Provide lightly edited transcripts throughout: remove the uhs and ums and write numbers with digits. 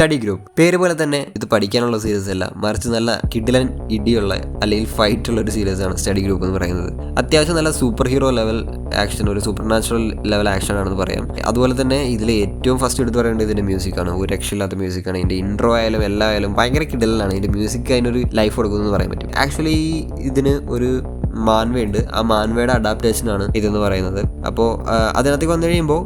Study group. പേര് പോലെ തന്നെ ഇത് പഠിക്കാനുള്ള സീരീസ് അല്ല, മറിച്ച് നല്ല കിടിലൻ ഇടിയുള്ള അല്ലെങ്കിൽ ഫൈറ്റ് ഉള്ള ഒരു സീരീസ് ആണ് സ്റ്റഡി ഗ്രൂപ്പ് എന്ന് പറയുന്നത്. അത്യാവശ്യം നല്ല സൂപ്പർ ഹീറോ ലെവൽ ആക്ഷൻ, ഒരു സൂപ്പർ നാച്ചുറൽ ലെവൽ ആക്ഷൻ ആണെന്ന് പറയാം. അതുപോലെ തന്നെ ഇതിൽ ഏറ്റവും ഫസ്റ്റ് എടുത്ത് പറയേണ്ടത് ഇതിന്റെ മ്യൂസിക്കാണ്. ഒരു രക്ഷയില്ലാത്ത മ്യൂസിക്കാണ്. ഇതിന്റെ ഇൻട്രോ ആയാലും എല്ലായാലും ഭയങ്കര കിടിലാണ്. ഇതിന്റെ മ്യൂസിക് അതിനൊരു ലൈഫ് കൊടുക്കുമെന്ന് പറയാൻ പറ്റും. ആക്ച്വലി ഇതിന് ഒരു മാൻവയുണ്ട്. ആ മാൻവയുടെ അഡാപ്റ്റേഷനാണ് ഇതെന്ന് പറയുന്നത്. അപ്പോൾ അതിനകത്തേക്ക് വന്നു കഴിയുമ്പോൾ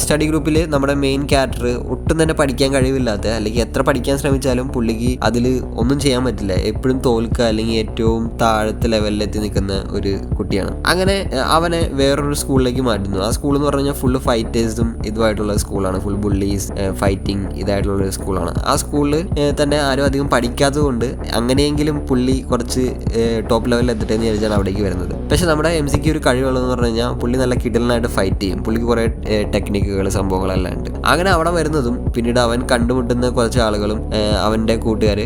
സ്റ്റഡി ഗ്രൂപ്പിൽ നമ്മുടെ മെയിൻ ക്യാരക്ടർ ഒട്ടും തന്നെ പഠിക്കാൻ കഴിവില്ലാത്ത, അല്ലെങ്കിൽ എത്ര പഠിക്കാൻ ശ്രമിച്ചാലും പുള്ളിക്ക് അതിൽ ഒന്നും ചെയ്യാൻ പറ്റില്ല, എപ്പോഴും തോൽക്കുക അല്ലെങ്കിൽ ഏറ്റവും താഴത്തെ ലെവലിലെത്തി നിൽക്കുന്ന ഒരു കുട്ടിയാണ്. അങ്ങനെ അവനെ വേറൊരു സ്കൂളിലേക്ക് മാറ്റുന്നു. ആ സ്കൂൾ എന്ന് പറഞ്ഞു കഴിഞ്ഞാൽ ഫുള്ള് ഫൈറ്റേഴ്സും ഇതുമായിട്ടുള്ള സ്കൂളാണ്. ഫുൾ ബുള്ളീസ്, ഫൈറ്റിംഗ് ഇതായിട്ടുള്ള ഒരു സ്കൂളാണ്. ആ സ്കൂളിൽ തന്നെ ആരും അധികം പഠിക്കാത്തത് കൊണ്ട് അങ്ങനെയെങ്കിലും പുള്ളി കുറച്ച് ടോപ്പ് ലെവലിൽ എത്തട്ടെ എന്ന് വിചാരിച്ചാൽ അവിടേക്ക് വരുന്നത്. പക്ഷെ നമ്മുടെ MC-ക്ക് ഒരു കഴിവുള്ളതെന്ന് പറഞ്ഞു കഴിഞ്ഞാൽ പുള്ളി നല്ല കിടലിനായിട്ട് ഫൈറ്റ് ചെയ്യും. പുള്ളിക്ക് കുറേ ടെക്നിക്കുകൾ സംഭവങ്ങളെല്ലാം ഉണ്ട്. അങ്ങനെ അവിടെ വരുന്നതും പിന്നീട് അവൻ കണ്ടുമുട്ടുന്ന കുറച്ച് ആളുകളും അവൻ്റെ കൂട്ടുകാർ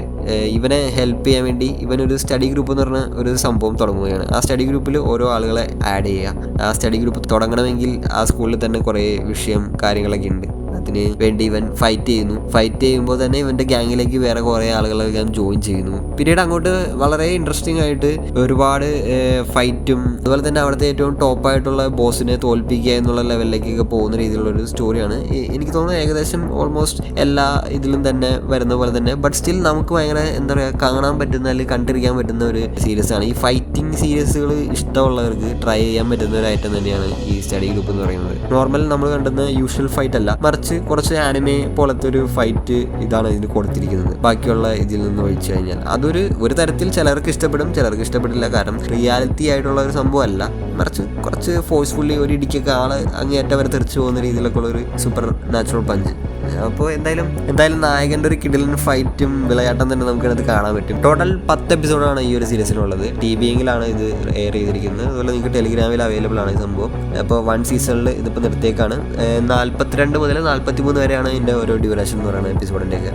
ഇവനെ ഹെൽപ്പ് ചെയ്യാൻ വേണ്ടി ഇവനൊരു സ്റ്റഡി ഗ്രൂപ്പ് എന്ന് പറഞ്ഞ ഒരു സംഭവം തുടങ്ങുകയാണ്. ആ സ്റ്റഡി ഗ്രൂപ്പിൽ ഓരോ ആളുകളെ ആഡ് ചെയ്യുക. ആ സ്റ്റഡി ഗ്രൂപ്പ് തുടങ്ങണമെങ്കിൽ ആ സ്കൂളിൽ തന്നെ കുറേ വിഷയം കാര്യങ്ങളൊക്കെ ഉണ്ട്. അതിന് വേണ്ടി ഇവൻ ഫൈറ്റ് ചെയ്യുമ്പോൾ തന്നെ ഇവന്റെ ഗ്യാങ്ങിലേക്ക് വേറെ കുറേ ആളുകളൊക്കെ ജോയിൻ ചെയ്യുന്നു. പിന്നീട് അങ്ങോട്ട് വളരെ ഇൻട്രസ്റ്റിംഗ് ആയിട്ട് ഒരുപാട് ഫൈറ്റും അതുപോലെ തന്നെ അവിടുത്തെ ഏറ്റവും ടോപ്പായിട്ടുള്ള ബോസിനെ തോൽപ്പിക്കുക എന്നുള്ള ലെവലിലേക്കൊക്കെ പോകുന്ന രീതിയിലുള്ള ഒരു സ്റ്റോറിയാണ്. എനിക്ക് തോന്നുന്നത് ഏകദേശം ഓൾമോസ്റ്റ് എല്ലാ ഇതിലും തന്നെ വരുന്ന പോലെ തന്നെ, ബട്ട് സ്റ്റിൽ നമുക്ക് ഭയങ്കര എന്താ പറയുക കാണാൻ പറ്റുന്ന അല്ലെങ്കിൽ കണ്ടിരിക്കാൻ പറ്റുന്ന ഒരു സീരീസ് ആണ്. ഈ ഫൈറ്റിംഗ് സീരീസുകൾ ഇഷ്ടമുള്ളവർക്ക് ട്രൈ ചെയ്യാൻ പറ്റുന്ന ഒരു ഐറ്റം തന്നെയാണ് ഈ സ്റ്റഡി ഗ്രൂപ്പ് എന്ന് പറയുന്നത്. നോർമൽ നമ്മൾ കണ്ടുന്ന യൂഷ്വൽ ഫൈറ്റ് അല്ല, മറിച്ച് കുറച്ച് ആനിമെ പോലത്തെ ഒരു ഫൈറ്റ് ഇതാണ് ഇതിന് കൊടുത്തിരിക്കുന്നത്. ബാക്കിയുള്ള ഇതിൽ നിന്ന് ഒഴിച്ചു കഴിഞ്ഞാൽ ഒരു തരത്തിൽ ചിലർക്ക് ഇഷ്ടപ്പെടും, ചിലർക്ക് ഇഷ്ടപ്പെടില്ല. കാരണം റിയാലിറ്റി ആയിട്ടുള്ള ഒരു സംഭവം അല്ല, മറിച്ച് കുറച്ച് ഫോഴ്സ്ഫുള്ളി ഒരു ഇടിക്കൊക്കെ ആള് അങ്ങേയറ്റം വരെ തെറിച്ചു പോകുന്ന രീതിയിലൊക്കെ ഉള്ള ഒരു സൂപ്പർ നാച്ചുറൽ പഞ്ച്. അപ്പോൾ എന്തായാലും നായകൻ്റെ ഒരു കിടിലൻ ഫൈറ്റും വിളയാട്ടം തന്നെ നമുക്കത് കാണാൻ പറ്റും. ടോട്ടൽ 10 എപ്പിസോഡാണ് ഈ ഒരു സീരീസിനുള്ളത്. TVയിലാണ് ഇത് എയർ ചെയ്തിരിക്കുന്നത്. അതുപോലെ നിങ്ങൾക്ക് ടെലിഗ്രാമിൽ അവൈലബിൾ ആണ് ഈ സംഭവം. അപ്പോൾ 1 സീസണിൽ ഇതിപ്പോൾ നിർത്തിയേക്കാണ്. 42 മുതൽ 43 വരെയാണ് ഇതിൻ്റെ ഓരോ ഡ്യൂറേഷൻ എന്ന് പറയുന്നത് എപ്പിസോഡിൻ്റെയൊക്കെ.